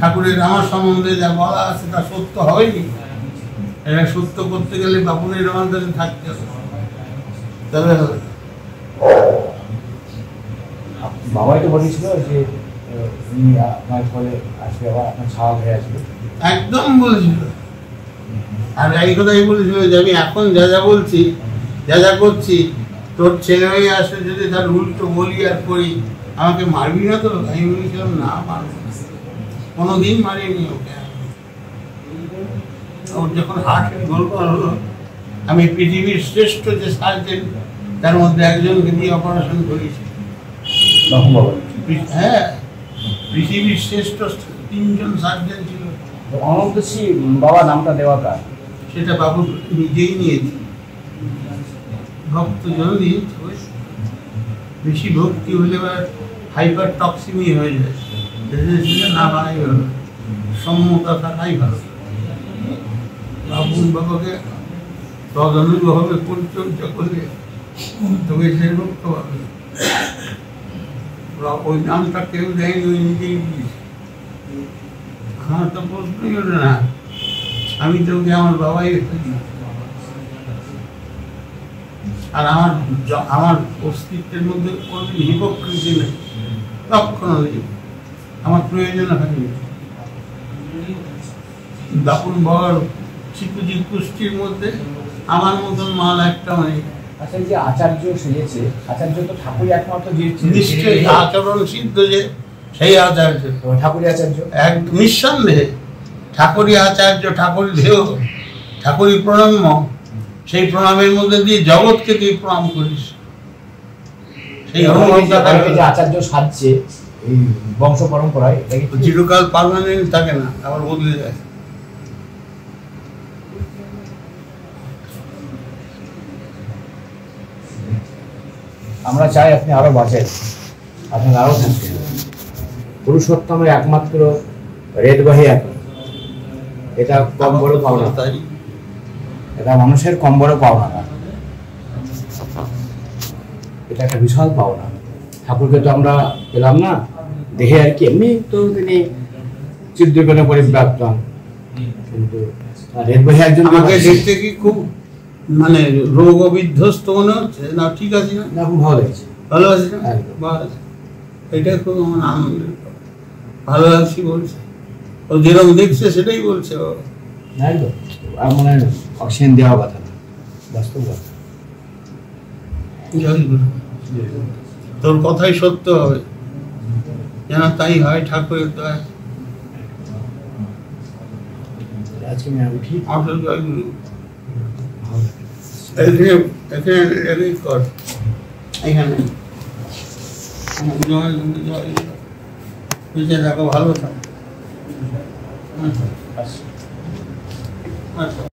ঠাকুরের আমার সম্বন্ধে যা বলা আছে তা সত্য হয়নি। এটা সত্য করতে গেলে বাপুনের আমার কাছে থাকতে হবে, তবে হবে। বাবাই তো বলেছিল যে উনি আপনার ফলে আসবে, আবার আপনার ছাওয়া হয়ে আসবে, একদম বলেছিল। আর এই কথাই বলেছিল যে আমি এখন যা যা বলছি, যা যা করছি, তোর ছেলে হয়ে আসলে যদি তার উল্টো বলি আর করি, আমাকে মারবি না তো? আমি বলেছিলাম না, মারবো না, কোনোদিন মারিনি ওকে। ওর যখন হার্ট গোলমাল হলো, আমি পৃথিবীর শ্রেষ্ঠ যে সার্জেন তার মধ্যে একজনকে দিয়ে অপারেশন করেছি। হ্যাঁ, পৃথিবীর শ্রেষ্ঠ 3 জন সার্জেন ছিল। অনন্তশী বাবা নামটা দেওয়া কার? সেটা বাবু নিজেই নিয়েছে, ভক্তজন নিয়েছে। বেশি ভক্তি হলে এবার হাইপার টক্সিমি হয়ে যায়, না বানাই ভালো, সম্মতা থাকাই ভালো। বাবুকে তদনুভাবে পরিচর্যা করলে তবে সে রক্ত পাবে। ওই নামটা কেউ দেয়নি, ওই নিজেই দিয়েছে। আমার তো প্রশ্নই ওঠে না, আমি তো ওকে আমার বাবাই হয়েছি। আর আমার অস্তিত্বের মধ্যে কোনোদিন হিপোক্রিসি নেই, কখনো নেই, আমার প্রয়োজন হয়নি। দাপুন বাবার চিকুজি কুষ্টির মধ্যে আমার মতন মাল একটা নেই। আচ্ছা, এই যে আচার্য সেজেছে, আচার্য তো ঠাকুরই একমাত্র যে নিশ্চয়ই আচরণ সিদ্ধ যে সেই আচার্য, ঠাকুরই আচার্য, এক নিঃসন্দেহে ঠাকুরই আচার্য, ঠাকুরই ধেয়, ঠাকুরই প্রণম্য। সেই প্রণামের মধ্যে দিয়ে জগৎকে তুই প্রণাম করিস। সেই আচার্য সাজছে এই বংশ পরম্পরায় চিরকাল পার্মানেন্ট থাকে না, আবার বদলে যায়। আমরা চাই আপনি আরো বাঁচেন, আপনার আরো থাকবেন। পুরুষোত্তমের একমাত্র রেতবাহী আপনি, এটা কম বড় পাওনা, তাই এটা মানুষের কম বড় পাওনা না, এটা একটা বিশাল পাওনা। ঠাকুরকে তো আমরা পেলাম না দেখে আর কি, এমনি তো তিনি চিত্রকণে পরিব্যাপ্ত, কিন্তু রেতবাহী একজন আমাকে দেখতে কি খুব মানে রোগ বিধ্বস্ত মনে হচ্ছে না? ঠিক আছে না? খুব ভালো লাগছে, ভালো আছে না? এটা খুব আমার আনন্দের, ভালো লাগছে বলছে। ও যেরকম দেখছে সেটাই বলছে। একদম আর মনে হয় অক্সিজেন দেওয়া কথা না, বাস্তব কথা। তোর কথাই সত্য হবে, যেন তাই হয় ঠাকুরের দয়া। আজকে আমি উঠি, আসল জয়গুরু এখানে কর, এখানে জয় গুরু, জয় বেঁচে থাকো, ভালো থাকো। আচ্ছা।